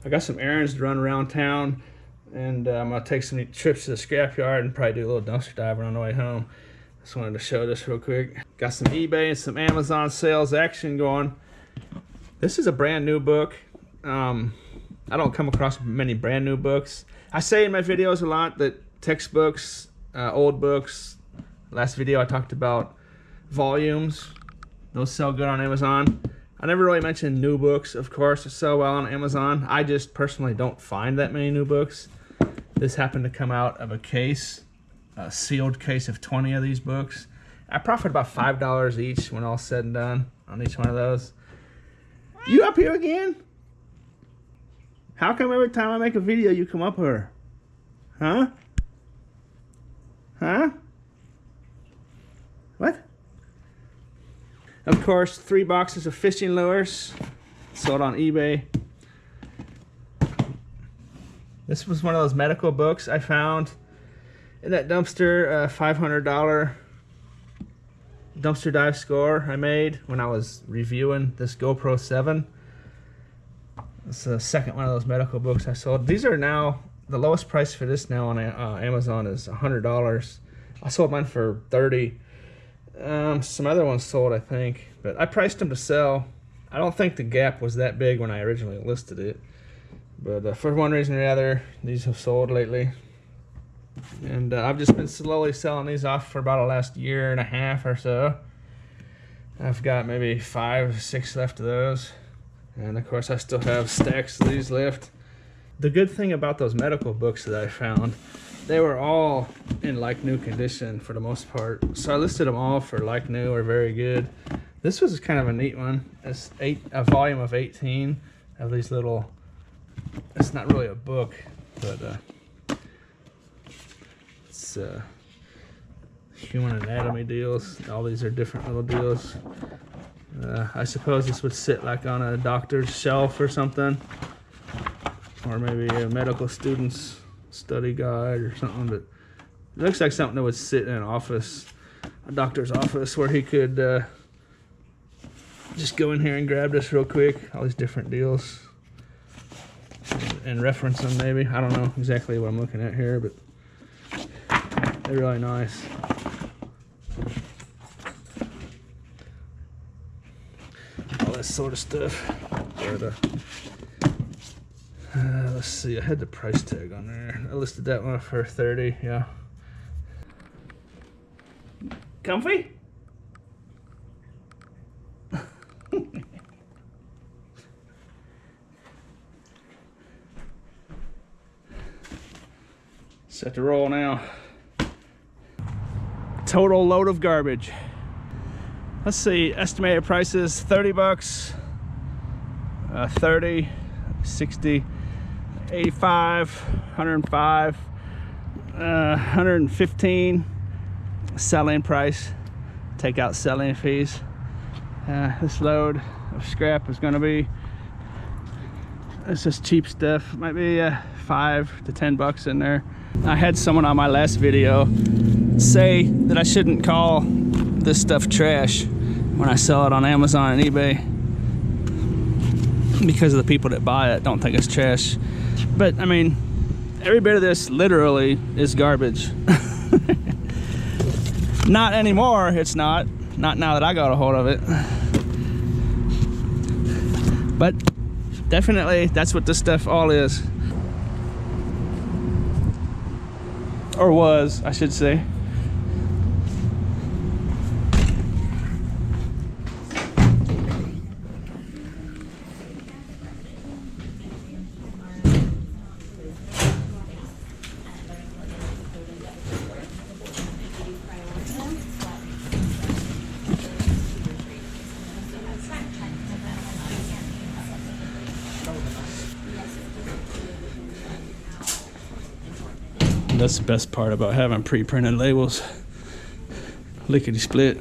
I got some errands to run around town, and I'm gonna take some trips to the scrapyard and probably do a little dumpster diving on the way home. Just wanted to show this real quick. Got some eBay and some Amazon sales action going. This is a brand new book. I don't come across many brand new books. I say in my videos a lot that textbooks, old books. Last video I talked about volumes. Those sell good on Amazon. I never really mentioned new books, of course, that sell well on Amazon. I just personally don't find that many new books. This happened to come out of a case, a sealed case of 20 of these books. I profit about $5 each when all said and done on each one of those. You up here again? How come every time I make a video you come up here? Huh? Huh? What? Of course, 3 boxes of fishing lures sold on eBay. This was one of those medical books I found in that dumpster, $500 dumpster dive score I made when I was reviewing this GoPro 7. It's the second one of those medical books I sold. These are now, the lowest price for this now on Amazon is $100. I sold mine for $30. Some other ones sold, I think, but I priced them to sell. I don't think the gap was that big when I originally listed it, but for one reason or other, these have sold lately. And I've just been slowly selling these off for about the last year and a half or so. I've got maybe 5 or 6 left of those. And of course I still have stacks of these left. The good thing about those medical books that I found, they were all in like new condition for the most part. So I listed them all for like new or very good. This was kind of a neat one. It's a volume of 18 of these little, it's not really a book, but it's human anatomy deals. All these are different little deals. I suppose this would sit like on a doctor's shelf or something, or maybe a medical student's study guide or something. But it looks like something that would sit in an office, a doctor's office, where he could just go in here and grab this real quick, all these different deals, and reference them maybe. I don't know exactly what I'm looking at here, but they're really nice. All that sort of stuff. But, let's see, I had the price tag on there. I listed that one for $30, yeah. Comfy? Set to roll now. Total load of garbage. Let's see, estimated prices, 30 bucks, 30, 60, 85, 105, 115 selling price. Take out selling fees. This load of scrap is gonna be, it's just cheap stuff. Might be 5 to 10 bucks in there. I had someone on my last video say that I shouldn't call this stuff trash when I sell it on Amazon and eBay, because of the people that buy it don't think it's trash. But I mean, every bit of this literally is garbage. Not anymore, it's not now that I got a hold of it. But definitely that's what this stuff all is, or was, I should say. That's the best part about having pre-printed labels. Lickety split.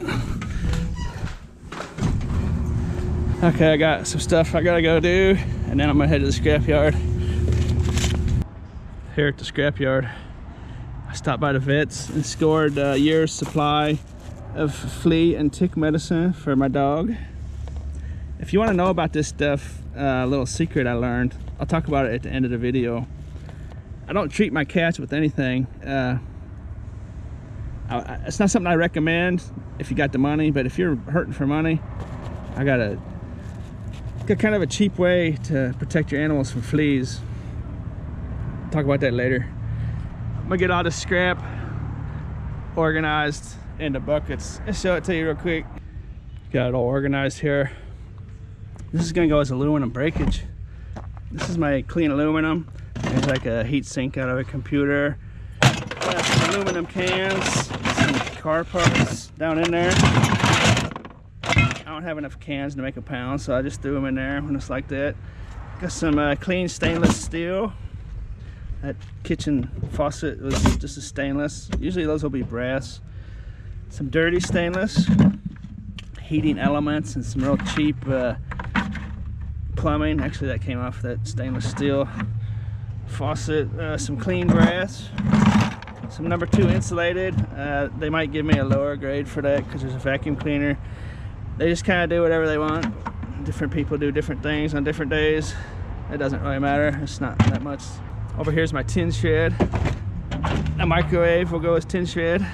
Okay, I got some stuff I gotta go do, and then I'm gonna head to the scrapyard. Here at the scrapyard, I stopped by the vets and scored a year's supply of flea and tick medicine for my dog. If you want to know about this stuff, a little secret I learned. I'll talk about it at the end of the video. I don't treat my cats with anything. It's not something I recommend if you got the money, but if you're hurting for money, I got kind of a cheap way to protect your animals from fleas. Talk about that later. I'm gonna get all the scrap organized into buckets. Let's show it to you real quick. Got it all organized here. This is gonna go as aluminum breakage. This is my clean aluminum. There's like a heat sink out of a computer. Got some aluminum cans, some car parts down in there. I don't have enough cans to make a pound, so I just threw them in there when it's like that. Got some clean stainless steel. That kitchen faucet was just a stainless. Usually those will be brass. Some dirty stainless, heating elements, and some real cheap plumbing. Actually, that came off that stainless steel faucet. Some clean brass, some number 2 insulated. They might give me a lower grade for that because there's a vacuum cleaner. They just kind of do whatever they want. Different people do different things on different days. It doesn't really matter. It's not that much. Over here's my tin shed. A microwave will go as tin shed.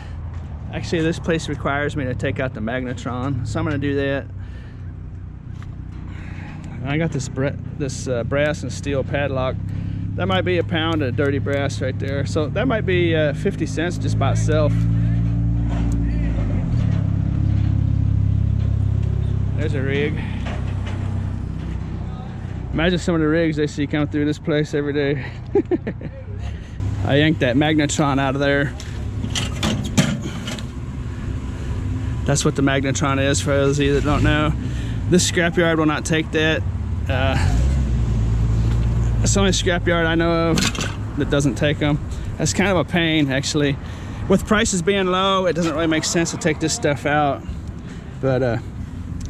Actually, this place requires me to take out the magnetron, so I'm going to do that. I got this brass and steel padlock. That might be a pound of dirty brass right there. So that might be 50 cents just by itself. There's a rig. Imagine some of the rigs they see come through this place every day. I yanked that magnetron out of there. That's what the magnetron is, for those of you that don't know. This scrapyard will not take that. It's the only scrapyard I know of that doesn't take them. That's kind of a pain, actually. With prices being low, it doesn't really make sense to take this stuff out. But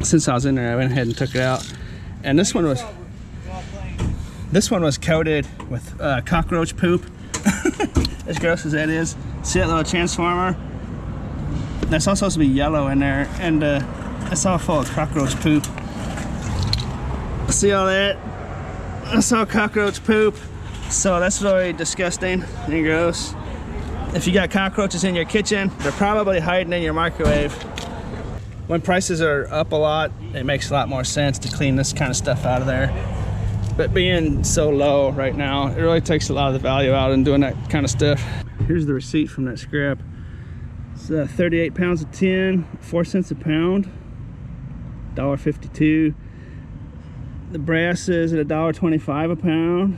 since I was in there, I went ahead and took it out. And this one was coated with cockroach poop. As gross as that is. See that little transformer? That's all supposed to be yellow in there, and it's all full of cockroach poop. See all that? That's all cockroach poop. So that's really disgusting and gross. If you got cockroaches in your kitchen, they're probably hiding in your microwave. When prices are up a lot, it makes a lot more sense to clean this kind of stuff out of there. But being so low right now, it really takes a lot of the value out in doing that kind of stuff. Here's the receipt from that scrap. It's 38 pounds of tin, 4 cents a pound, $1.52. The brass is at $1.25 a pound.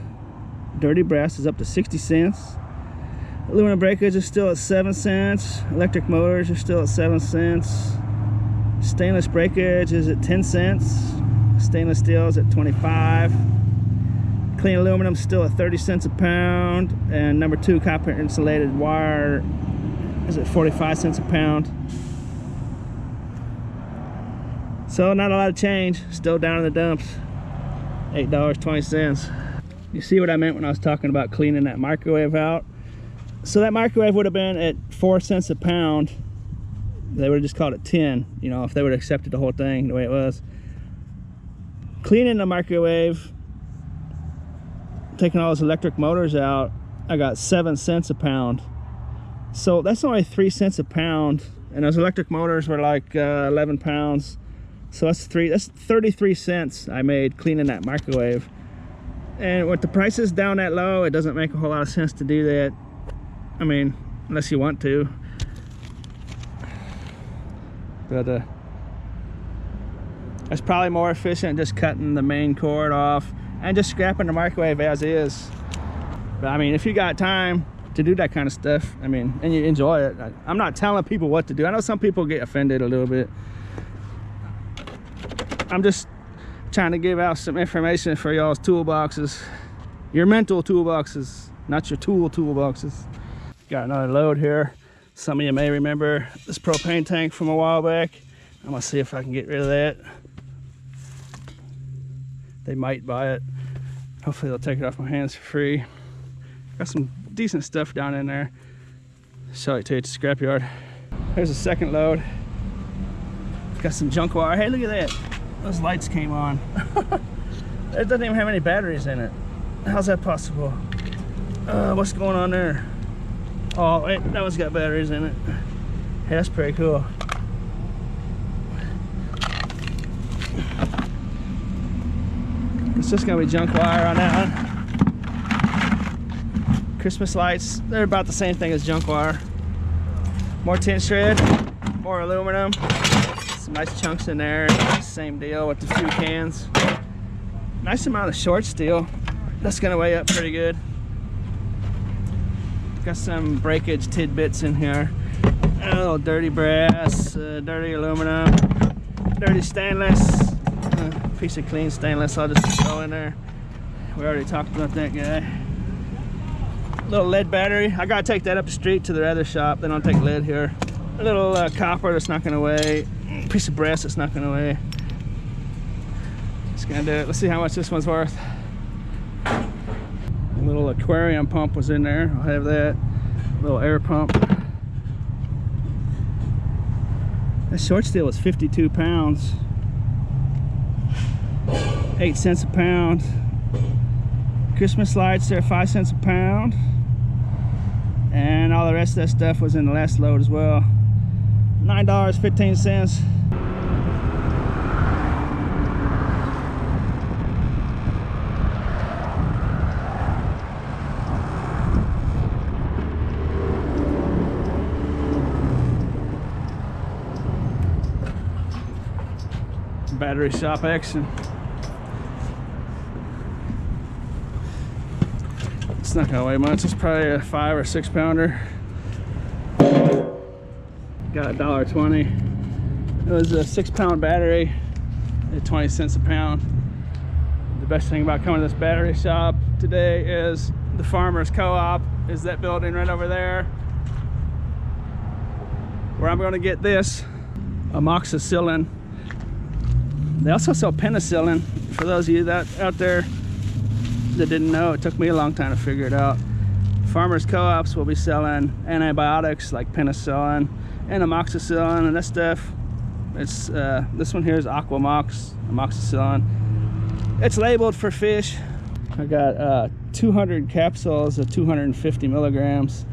Dirty brass is up to 60 cents. Aluminum breakage is still at 7 cents. Electric motors are still at 7 cents. Stainless breakage is at 10 cents. Stainless steel is at 25. Clean aluminum still at 30 cents a pound. And number 2 copper insulated wire is at 45 cents a pound. So not a lot of change. Still down in the dumps. $8.20. You see what I meant when I was talking about cleaning that microwave out? So that microwave would have been at 4 cents a pound. They would have just called it 10, you know, if they would have accepted the whole thing the way it was. Cleaning the microwave, taking all those electric motors out, I got 7 cents a pound. So that's only 3 cents a pound, and those electric motors were like 11 pounds. So that's 33 cents I made cleaning that microwave. And with the prices down that low, it doesn't make a whole lot of sense to do that. I mean, unless you want to. But it's probably more efficient just cutting the main cord off and just scrapping the microwave as is. But I mean, if you got time to do that kind of stuff, I mean, and you enjoy it, I'm not telling people what to do. I know some people get offended a little bit. I'm just trying to give out some information for y'all's toolboxes, your mental toolboxes, not your toolboxes. Got another load here. Some of you may remember this propane tank from a while back. I'm gonna see if I can get rid of that. They might buy it. Hopefully they'll take it off my hands for free. Got some decent stuff down in there. Show it to you at the scrapyard. There's a second load. Got some junk wire. Hey, look at that. Those lights came on. It doesn't even have any batteries in it. How's that possible? What's going on there? Oh, wait, that one's got batteries in it. Hey, that's pretty cool. It's just gonna be junk wire on that one. Christmas lights, they're about the same thing as junk wire. More tin shred, more aluminum. Some nice chunks in there. Same deal with the few cans. Nice amount of short steel. That's gonna weigh up pretty good. Got some breakage tidbits in here. A little dirty brass, dirty aluminum, dirty stainless. Piece of clean stainless I'll just throw in there. We already talked about that guy. Little lead battery. I gotta take that up the street to the other shop. They don't take lead here. A little copper that's not gonna weigh. Piece of brass that's not gonna weigh. Just gonna do it. Let's see how much this one's worth. A little aquarium pump was in there. I'll have that. A little air pump. That short steel was 52 pounds. 8 cents a pound. Christmas lights, they're 5 cents a pound. And all the rest of that stuff was in the last load as well. $9.15. Battery shop action. It's not gonna weigh much. It's probably a 5 or 6 pounder. Got $1.20. It was a 6-pound battery at 20 cents a pound. The best thing about coming to this battery shop today is the Farmers Co-op is that building right over there, where I'm going to get this amoxicillin. They also sell penicillin. For those of you that out there that didn't know, it took me a long time to figure it out. Farmers Co-ops will be selling antibiotics like penicillin and amoxicillin and that stuff. It's this one here is Aquamox, amoxicillin. It's labeled for fish. I got 200 capsules of 250 milligrams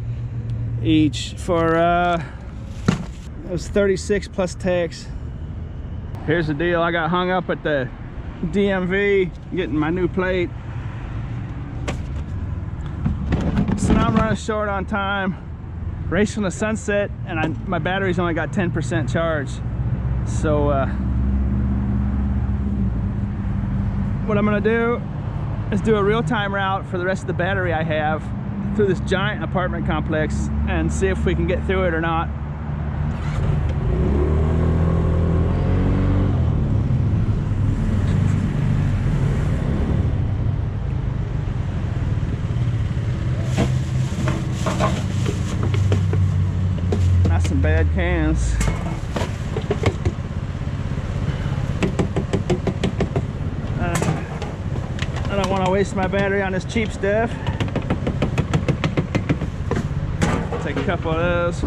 each for it was 36 plus tax. Here's the deal. I got hung up at the DMV getting my new plate. So now I'm running short on time. Racing the sunset, and my battery's only got 10% charge. So what I'm gonna do is do a real-time route for the rest of the battery I have through this giant apartment complex and see if we can get through it or not. Not some bad cans. I don't want to waste my battery on this cheap stuff. Take a couple of those.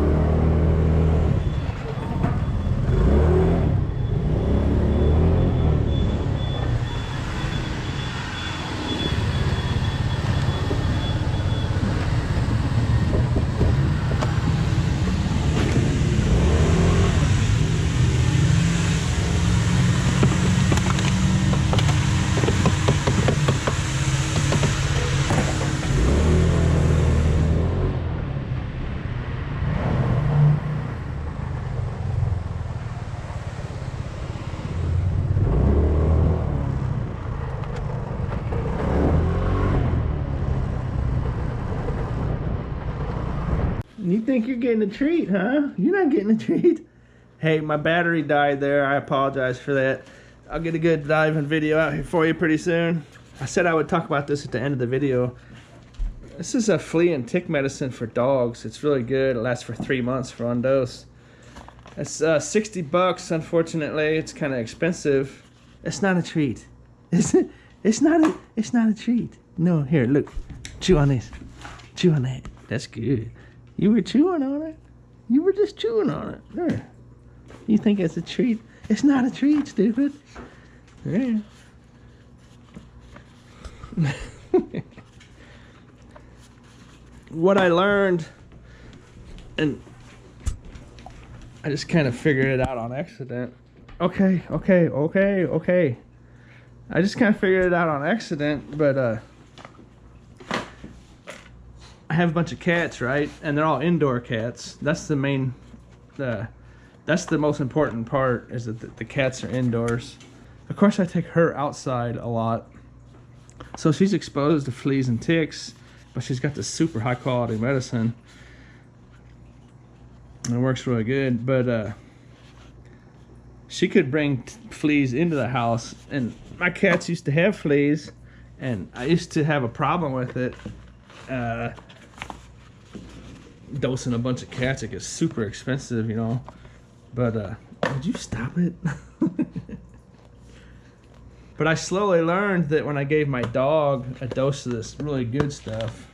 You think you're getting a treat, huh? You're not getting a treat. Hey, my battery died there. I apologize for that. I'll get a good diving video out here for you pretty soon. I said I would talk about this at the end of the video. This is a flea and tick medicine for dogs. It's really good. It lasts for 3 months for one dose. It's 60 bucks, unfortunately. It's kind of expensive. It's not a treat. It's not a treat. No, here, look. Chew on this. Chew on that. That's good. You were chewing on it. You were just chewing on it. There. You think it's a treat? It's not a treat, stupid. Yeah. what I learned, and I just kind of figured it out on accident. Okay. I just kind of figured it out on accident, but I have a bunch of cats, right? And they're all indoor cats. That's the main, that's the most important part, is that the cats are indoors. Of course, I take her outside a lot, so she's exposed to fleas and ticks, but she's got this super high quality medicine. And it works really good, but she could bring fleas into the house, and my cats used to have fleas, and I used to have a problem with it. Dosing a bunch of cats, it gets super expensive, you know. But would you stop it? But I slowly learned that when I gave my dog a dose of this really good stuff,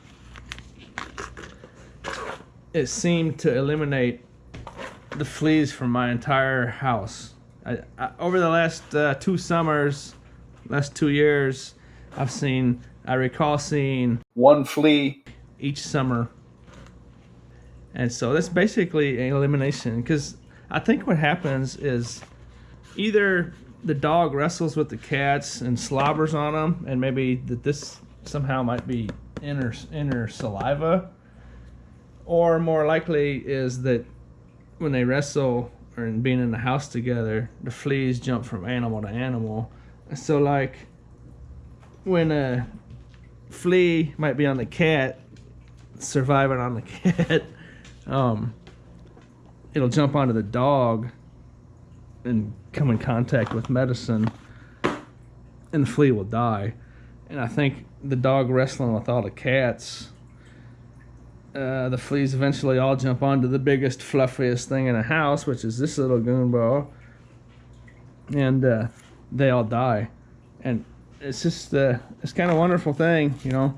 it seemed to eliminate the fleas from my entire house. I over the last 2 summers, last 2 years, I recall seeing 1 flea each summer. And so that's basically an elimination, because I think what happens is either the dog wrestles with the cats and slobbers on them, and maybe that this somehow might be inner saliva, or more likely is that when they wrestle or being in the house together, the fleas jump from animal to animal. So like when a flea might be on the cat, surviving on the cat, it'll jump onto the dog and come in contact with medicine, and the flea will die. And I think the dog wrestling with all the cats, the fleas eventually all jump onto the biggest, fluffiest thing in the house, which is this little goonball, and they all die. And it's just it's kind of a wonderful thing, you know.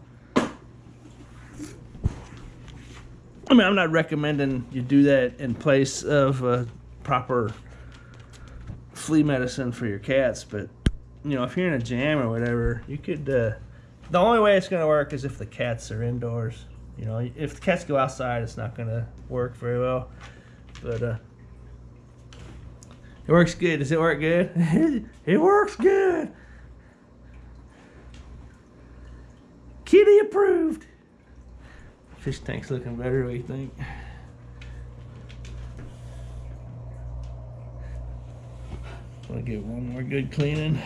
I mean, I'm not recommending you do that in place of proper flea medicine for your cats, but you know, if you're in a jam or whatever, you could. The only way it's going to work is if the cats are indoors. You know, if the cats go outside, it's not going to work very well. But it works good. Does it work good? It works good. Kitty approved. Fish tank's looking better, what do you think? Want to get one more good cleaning.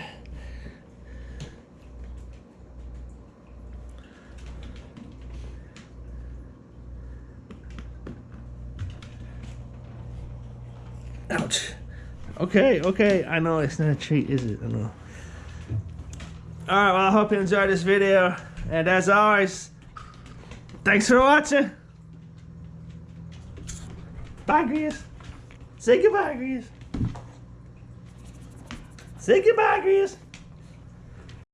Ouch. Okay. I know it's not a treat, is it? I know. Alright, well, I hope you enjoyed this video. And as always, thanks for watching. Bye, Grizz. Say goodbye, Grizz. Say goodbye, Grizz.